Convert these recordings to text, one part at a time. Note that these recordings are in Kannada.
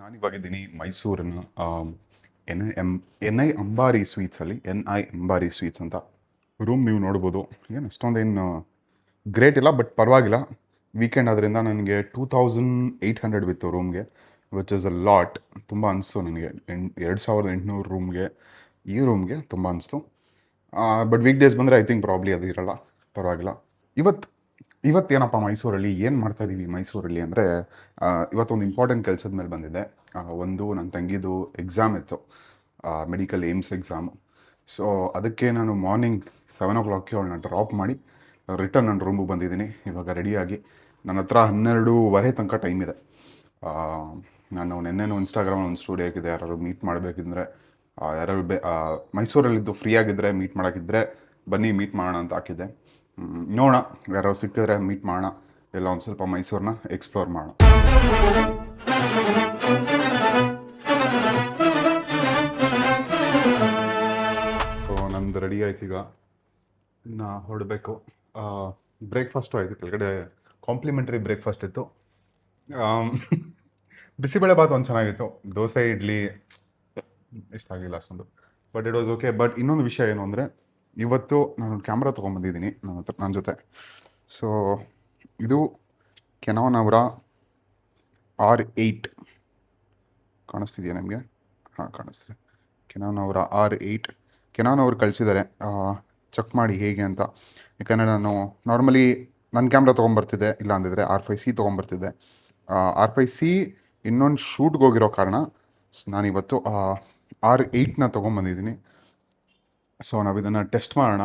ನಾನಿವಾಗಿದ್ದೀನಿ ಮೈಸೂರಿನ ಎನ್ ಐ ಅಂಬಾರಿ ಸ್ವೀಟ್ಸಲ್ಲಿ NI ಅಂಬಾರಿ ಸ್ವೀಟ್ಸ್ ಅಂತ ರೂಮ್ ನೀವು ನೋಡ್ಬೋದು. ಏನು ಅಷ್ಟೊಂದೇನು ಗ್ರೇಟ್ ಇಲ್ಲ, ಬಟ್ ಪರವಾಗಿಲ್ಲ. ವೀಕೆಂಡ್ ಆದ್ದರಿಂದ ನನಗೆ 2800 ಬಿತ್ತು ರೂಮ್ಗೆ, ವಿಚ್ ಇಸ್ ಅ ಲಾಟ್. ತುಂಬ ಅನಿಸ್ತು ನನಗೆ. 2800 ರೂಮ್ಗೆ, ಈ ರೂಮ್ಗೆ ತುಂಬ ಅನಿಸ್ತು. ಬಟ್ ವೀಕ್ ಡೇಸ್ ಬಂದರೆ ಐ ಥಿಂಕ್ ಪ್ರಾಬ್ಲಿ ಅದು ಇರಲ್ಲ, ಪರವಾಗಿಲ್ಲ. ಇವತ್ತೇನಪ್ಪ ಮೈಸೂರಲ್ಲಿ ಏನು ಮಾಡ್ತಾಯಿದ್ದೀವಿ ಮೈಸೂರಲ್ಲಿ ಅಂದರೆ, ಇವತ್ತೊಂದು ಇಂಪಾರ್ಟೆಂಟ್ ಕೆಲಸದ ಮೇಲೆ ಬಂದಿದ್ದೆ. ಒಂದು ನನ್ನ ತಂಗಿದು ಎಕ್ಸಾಮ್ ಇತ್ತು, ಮೆಡಿಕಲ್ ಏಮ್ಸ್ ಎಕ್ಸಾಮು. ಸೊ ಅದಕ್ಕೆ ನಾನು ಮಾರ್ನಿಂಗ್ 7 o'clockಗೆ ಅವಳನ್ನ ಡ್ರಾಪ್ ಮಾಡಿ ರಿಟರ್ನ್ ನನ್ನ ರೂಮಿಗೆ ಬಂದಿದ್ದೀನಿ. ಇವಾಗ ರೆಡಿಯಾಗಿ ನನ್ನ ಹತ್ರ 12:30 ತನಕ ಟೈಮ್ ಇದೆ. ನಾನು ನೆನ್ನೆನೂ ಇನ್ಸ್ಟಾಗ್ರಾಮಲ್ಲಿ ಒಂದು ಸ್ಟೋರಿ ಹಾಕಿದ್ದೆ, ಯಾರು ಮೀಟ್ ಮಾಡಬೇಕಿದ್ರೆ, ಯಾರು ಮೈಸೂರಲ್ಲಿದ್ದು ಫ್ರೀ ಆಗಿದ್ದರೆ ಮೀಟ್ ಮಾಡೋಕ್ಕಿದ್ರೆ ಬನ್ನಿ ಮೀಟ್ ಮಾಡೋಣ ಅಂತ ಹಾಕಿದ್ದೆ. ನೋಡೋಣ, ಯಾರೋ ಸಿಕ್ಕಿದ್ರೆ ಮೀಟ್ ಮಾಡೋಣ, ಎಲ್ಲ ಒಂದು ಸ್ವಲ್ಪ ಮೈಸೂರನ್ನ ಎಕ್ಸ್ಪ್ಲೋರ್ ಮಾಡೋಣ. ಸೊ ನಂದು ರೆಡಿ ಆಯ್ತು, ಈಗ ನಾ ಹೊರಡಬೇಕು. ಬ್ರೇಕ್ಫಾಸ್ಟು ಆಯಿತು, ಕೆಳಗಡೆ ಕಾಂಪ್ಲಿಮೆಂಟ್ರಿ ಬ್ರೇಕ್ಫಾಸ್ಟ್ ಇತ್ತು. ಬಿಸಿಬೇಳೆ ಭಾತ್ ಒಂದು ಚೆನ್ನಾಗಿತ್ತು. ದೋಸೆ ಇಡ್ಲಿ ಇಷ್ಟಾಗಿಲ್ಲ ಅಷ್ಟೊಂದು, but it was okay. But ಇನ್ನೊಂದು ವಿಷಯ ಏನು ಅಂದರೆ, ಇವತ್ತು ನಾನು ಕ್ಯಾಮ್ರಾ ತೊಗೊಂಬಂದಿದ್ದೀನಿ ನನ್ನ ಜೊತೆ. ಸೊ ಇದು ಕೆನಾನ್ ಅವರ R8 ಕಾಣಿಸ್ತಿದೆಯಾ ನಿಮಗೆ? ಹಾಂ, ಕಾಣಿಸ್ತಿದೆ. ಕೆನಾನ್ ಅವರ R8 ಕೆನಾನ್ ಅವರು ಕಳಿಸಿದ್ದಾರೆ, ಚೆಕ್ ಮಾಡಿ ಹೇಗೆ ಅಂತ. ಯಾಕಂದರೆ ನಾನು ನಾರ್ಮಲಿ ನನ್ನ ಕ್ಯಾಮ್ರಾ ತೊಗೊಂಬರ್ತಿದ್ದೆ, ಇಲ್ಲ ಅಂದಿದ್ರೆ R5C ತೊಗೊಂಬರ್ತಿದ್ದೆ. R5C ಇನ್ನೊಂದು ಶೂಟ್ಗೆ ಹೋಗಿರೋ ಕಾರಣ ನಾನಿವತ್ತು R8ನ ತೊಗೊಂಬಂದಿದ್ದೀನಿ. ಸೊ ನಾವು ಇದನ್ನು ಟೆಸ್ಟ್ ಮಾಡೋಣ,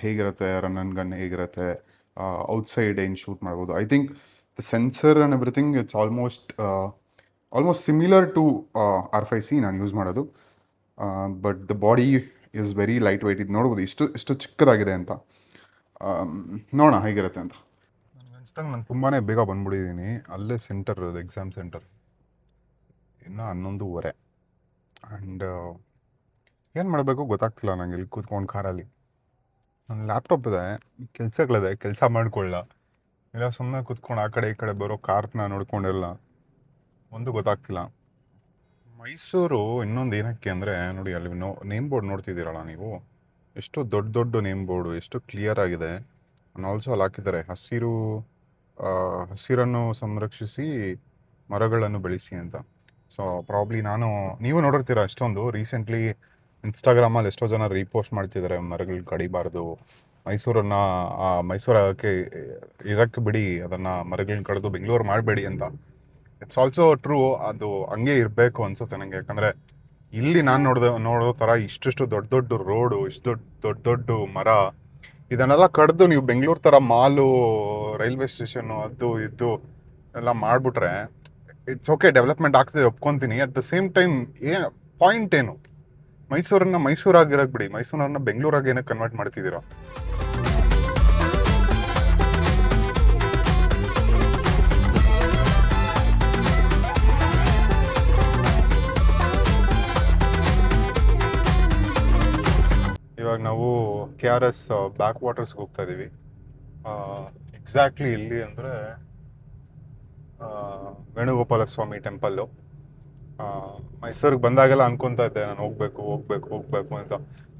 ಹೇಗಿರುತ್ತೆ, ರನ್ ಆ್ಯಂಡ್ ಗನ್ ಹೇಗಿರುತ್ತೆ, ಔಟ್ಸೈಡ್ ಏನು ಶೂಟ್ ಮಾಡ್ಬೋದು. I think the sensor and everything it's almost similar to R5C ನಾನು ಯೂಸ್ ಮಾಡೋದು. But the body is very lightweight. ಇದು ನೋಡ್ಬೋದು ಎಷ್ಟು ಚಿಕ್ಕದಾಗಿದೆ ಅಂತ. ನೋಡೋಣ ಹೇಗಿರುತ್ತೆ ಅಂತ. ನನಗೆ ಅನ್ಸ್ದಂಗೆ ನಾನು ತುಂಬಾ ಬೇಗ ಬಂದ್ಬಿಟ್ಟಿದ್ದೀನಿ. ಅಲ್ಲೇ ಸೆಂಟರ್ ಇರೋದು, ಎಕ್ಸಾಮ್ ಸೆಂಟರ್. ಇನ್ನೂ 11:30 ಆ್ಯಂಡ್ ಏನು ಮಾಡಬೇಕು ಗೊತ್ತಾಗ್ತಿಲ್ಲ ನನಗೆ. ಇಲ್ಲಿ ಕೂತ್ಕೊಂಡು ಕಾರಲ್ಲಿ ನನ್ನ ಲ್ಯಾಪ್ಟಾಪ್ ಇದೆ, ಕೆಲಸಗಳಿದೆ, ಕೆಲಸ ಮಾಡ್ಕೊಳ್ಳ, ಇಲ್ಲ ಸುಮ್ಮನೆ ಕೂತ್ಕೊಂಡು ಆ ಕಡೆ ಈ ಕಡೆ ಬರೋ ಕಾರ್ನ ನೋಡ್ಕೊಂಡಿರಲ್ಲ, ಒಂದು ಗೊತ್ತಾಗ್ತಿಲ್ಲ. ಮೈಸೂರು ಇನ್ನೊಂದು ಏನಕ್ಕೆ ಅಂದರೆ, ನೋಡಿ ಅಲ್ಲಿ ನೇಮ್ ಬೋರ್ಡ್ ನೋಡ್ತಿದ್ದೀರಲ್ಲ ನೀವು, ಎಷ್ಟು ದೊಡ್ಡ ನೇಮ್ ಬೋರ್ಡು, ಎಷ್ಟು ಕ್ಲಿಯರ್ ಆಗಿದೆ. ನಾನು ಆಲ್ಸೋ ಅಲ್ಲಿ ಹಾಕಿದ್ದಾರೆ, ಹಸಿರನ್ನು ಸಂರಕ್ಷಿಸಿ ಮರಗಳನ್ನು ಬೆಳೆಸಿ ಅಂತ. ಸೊ ಪ್ರಾಬ್ಲಿ ನೀವು ನೋಡಿರ್ತೀರ ಎಷ್ಟೊಂದು ರೀಸೆಂಟ್ಲಿ ಇನ್ಸ್ಟಾಗ್ರಾಮಲ್ಲಿ ಎಷ್ಟೋ ಜನ ರೀಪೋಸ್ಟ್ ಮಾಡ್ತಿದ್ದಾರೆ, ಮರಗಳು ಕಡಿಬಾರ್ದು, ಮೈಸೂರಾಗಕ್ಕೆ ಇರಕ್ಕೆ ಬಿಡಿ, ಅದನ್ನು ಮರಗಳನ್ನ ಕಡಿದು ಬೆಂಗಳೂರು ಮಾಡಬೇಡಿ ಅಂತ. ಇಟ್ಸ್ ಆಲ್ಸೋ ಟ್ರೂ, ಅದು ಹಂಗೆ ಇರಬೇಕು ಅನ್ಸುತ್ತೆ ನನಗೆ. ಯಾಕಂದರೆ ಇಲ್ಲಿ ನಾನು ನೋಡೋ ಥರ ಇಷ್ಟು ದೊಡ್ಡ ರೋಡು, ಇಷ್ಟು ದೊಡ್ಡ ಮರ, ಇದನ್ನೆಲ್ಲ ಕಡಿದು ನೀವು ಬೆಂಗಳೂರು ಥರ ಮಾಲು, ರೈಲ್ವೆ ಸ್ಟೇಷನ್ನು, ಅದು ಇದು ಎಲ್ಲ ಮಾಡಿಬಿಟ್ರೆ ಇಟ್ಸ್ ಓಕೆ, ಡೆವಲಪ್ಮೆಂಟ್ ಆಗ್ತದೆ, ಒಪ್ಕೊತೀನಿ. At the same time point ಏನು? ಮೈಸೂರಾಗಿರಕ್ಕೆ ಬಿಡಿ, ಮೈಸೂರನ್ನ ಬೆಂಗಳೂರಾಗಿ ಏನಕ್ಕೆ ಕನ್ವರ್ಟ್ ಮಾಡ್ತಿದ್ದೀರಾ? ಇವಾಗ ನಾವು KRS ಬ್ಯಾಕ್ ವಾಟರ್ಸ್ಗೆ ಹೋಗ್ತಾ ಇದ್ದೀವಿ. ಎಕ್ಸಾಕ್ಟ್ಲಿ ಇಲ್ಲಿ ಅಂದರೆ ವೇಣುಗೋಪಾಲ ಸ್ವಾಮಿ ಟೆಂಪಲ್ಲು. ಮೈಸೂರಿಗೆ ಬಂದಾಗೆಲ್ಲ ಅನ್ಕೊತಾ ಇದ್ದೆ ನಾನು ಹೋಗ್ಬೇಕು ಅಂತ.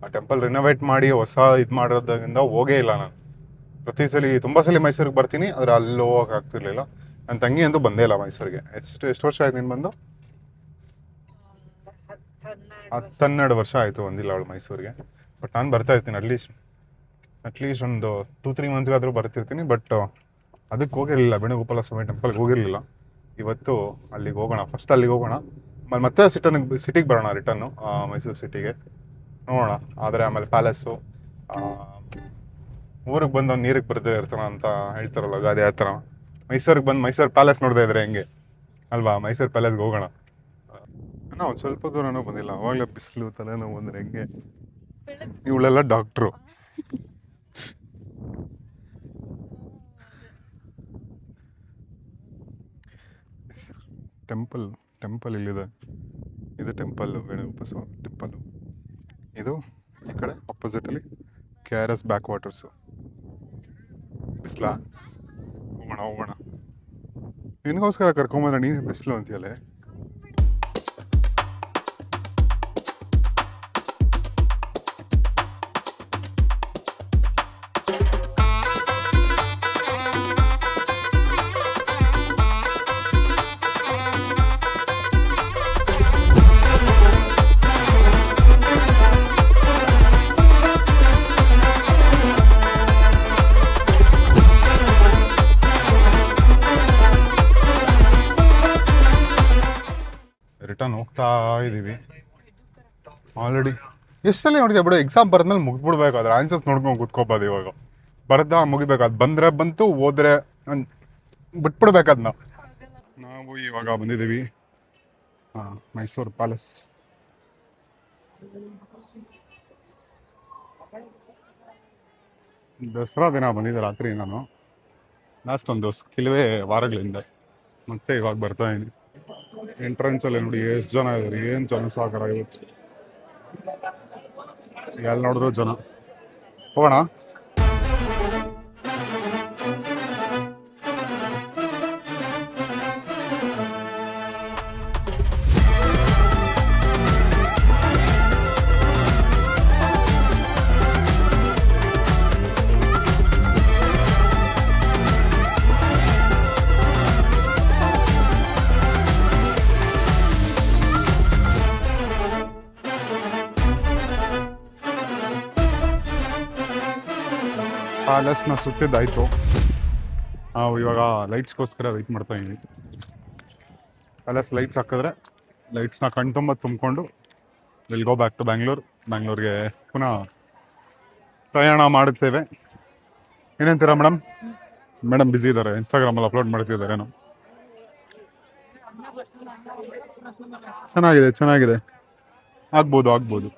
ಆ ಟೆಂಪಲ್ ರಿನೋವೇಟ್ ಮಾಡಿ ಹೊಸ ಇದು ಮಾಡೋದ್ರಿಂದ ಹೋಗೇ ಇಲ್ಲ ನಾನು. ಪ್ರತಿ ಸಲ ತುಂಬ ಸಲ ಮೈಸೂರಿಗೆ ಬರ್ತೀನಿ, ಆದರೆ ಅಲ್ಲಿ ಹೋಗಕ್ಕೆ ಆಗ್ತಿರ್ಲಿಲ್ಲ. ನನ್ನ ತಂಗಿ ಅಂತೂ ಬಂದೇ ಇಲ್ಲ ಮೈಸೂರಿಗೆ. ಎಷ್ಟು ವರ್ಷ ಆಯ್ತು ನೀನು ಬಂದು? 12 ವರ್ಷ ಆಯಿತು ಬಂದಿಲ್ಲ ಅವಳು ಮೈಸೂರಿಗೆ. ಬಟ್ ನಾನು ಬರ್ತಾ ಇರ್ತೀನಿ, ಅಟ್ಲೀಸ್ಟ್ ಒಂದು 2-3 ಮಂತ್ಸ್ಗಾದರೂ ಬರ್ತಿರ್ತೀನಿ. ಬಟ್ ಅದಕ್ಕೆ ಹೋಗಿರಲಿಲ್ಲ, ವೇಣುಗೋಪಾಲ ಸ್ವಾಮಿ ಟೆಂಪಲ್ಗೆ ಹೋಗಿರಲಿಲ್ಲ. ಇವತ್ತು ಅಲ್ಲಿಗೆ ಹೋಗೋಣ, ಫಸ್ಟ್ ಅಲ್ಲಿಗೆ ಹೋಗೋಣ, ಮತ್ತೆ ಸಿಟಿಗೆ ಬರೋಣ, ರಿಟರ್ನು ಮೈಸೂರು ಸಿಟಿಗೆ ನೋಡೋಣ. ಆದರೆ ಆಮೇಲೆ ಪ್ಯಾಲೇಸು, ಊರಿಗೆ ಬಂದು ನೀರಿಗೆ ಬರದೇ ಇರ್ತಾನ ಅಂತ ಹೇಳ್ತಾರಲ್ಲ, ಅದೇ ಆ ಥರ ಮೈಸೂರಿಗೆ ಬಂದು ಮೈಸೂರು ಪ್ಯಾಲೇಸ್ ನೋಡ್ತಾ ಇದ್ರೆ ಹೆಂಗೆ ಅಲ್ವಾ? ಮೈಸೂರು ಪ್ಯಾಲೇಸ್ಗೆ ಹೋಗೋಣ. ಒಂದು ಸ್ವಲ್ಪ ದೂರನೂ ಬಂದಿಲ್ಲ, ಅವಾಗಲೇ ಬಿಸಿಲು, ತಲೆನೋವು ಬಂದರೆ ಹೆಂಗೆ? ಇವಳೆಲ್ಲ ಡಾಕ್ಟ್ರು. ಟೆಂಪಲ್ ಇಲ್ಲಿದೆ, ಇದು ಟೆಂಪಲ್ಲು, ವೇಣುಗೋಪಾಲ ಸ್ವಾಮಿ ಟೆಂಪಲ್ಲು. ಇದು ಈ ಕಡೆ ಆಪೋಸಿಟಲ್ಲಿ KRS ಬ್ಯಾಕ್ ವಾಟರ್ಸು. ಬಿಸಿಲಾ? ಹೋಗೋಣ. ನಿನಗೋಸ್ಕರ ಕರ್ಕೊಂಬಂದ್ರೆ ನೀನು ಬಿಸಿಲು ಅಂತೀಯಲ್ಲೇ. ರಿಟರ್ನ್ ಹೋಗ್ತಾ ಇದ್ದೀವಿ ಆಲ್ರೆಡಿ. ಎಷ್ಟು ಸಲ ನೋಡಿದೆ ಬಿಡು, ಎಕ್ಸಾಮ್ ಬರೆದ್ಮೇಲೆ ಮುಗಿದ್ಬಿಡ್ಬೇಕು, ಅದ್ರ ಆನ್ಸರ್ಸ್ ನೋಡ್ಕೊಂಡು ಕೂತ್ಕೋಬೋದು. ಇವಾಗ ಬರ್ದ ಮುಗಿಬೇಕು, ಅದು ಬಂದರೆ ಬಂತು, ಹೋದ್ರೆ ಬಿಟ್ಬಿಡ್ಬೇಕು ಅದನ್ನ. ನಾವು ಇವಾಗ ಬಂದಿದ್ದೀವಿ ಮೈಸೂರು ಪ್ಯಾಲೇಸ್. ದಸರಾ ದಿನ ಬಂದಿದ್ದೆ ರಾತ್ರಿ ನಾನು, ಲಾಸ್ಟ್ ಒಂದು ಕೆಲವೇ ವಾರಗಳಿಂದ. ಮತ್ತೆ ಇವಾಗ ಬರ್ತಾ ಇದ್ದೀನಿ. ಎಂಟ್ರೆನ್ಸಲ್ಲಿ ನೋಡಿ ಎಷ್ಟು ಜನ ಇದ್ದಾರೆ, ಏನು ಜನ ಸಾಗರ ಇವತ್ತು, ಎಲ್ಲಿ ನೋಡಿದ್ರು ಜನ. ಹೋಗೋಣ. ಪ್ಯಾಲೇಸ್ನ ಸುತ್ತಿದ್ದಾಯಿತು. ನಾವು ಇವಾಗ ಲೈಟ್ಸ್ಗೋಸ್ಕರ ವೆಯ್ಟ್ ಮಾಡ್ತಾ ಇದ್ದೀವಿ. ಪ್ಯಾಲೇಸ್ ಲೈಟ್ಸ್ ಹಾಕಿದ್ರೆ ಲೈಟ್ಸ್ನ ಕಣ್ತುಂಬ ತುಂಬಿಕೊಂಡು ವಿಲ್ ಗೋ ಬ್ಯಾಕ್ ಟು ಬ್ಯಾಂಗ್ಳೂರ್ಗೆ ಪುನಃ ಪ್ರಯಾಣ ಮಾಡುತ್ತೇವೆ. ಏನಂತೀರಾ ಮೇಡಮ್? ಮೇಡಮ್ ಬ್ಯುಸಿ ಇದ್ದಾರೆ, ಇನ್ಸ್ಟಾಗ್ರಾಮಲ್ಲಿ ಅಪ್ಲೋಡ್ ಮಾಡ್ತಿದ್ದಾರೇನು. ಚೆನ್ನಾಗಿದೆ ಆಗ್ಬೋದು.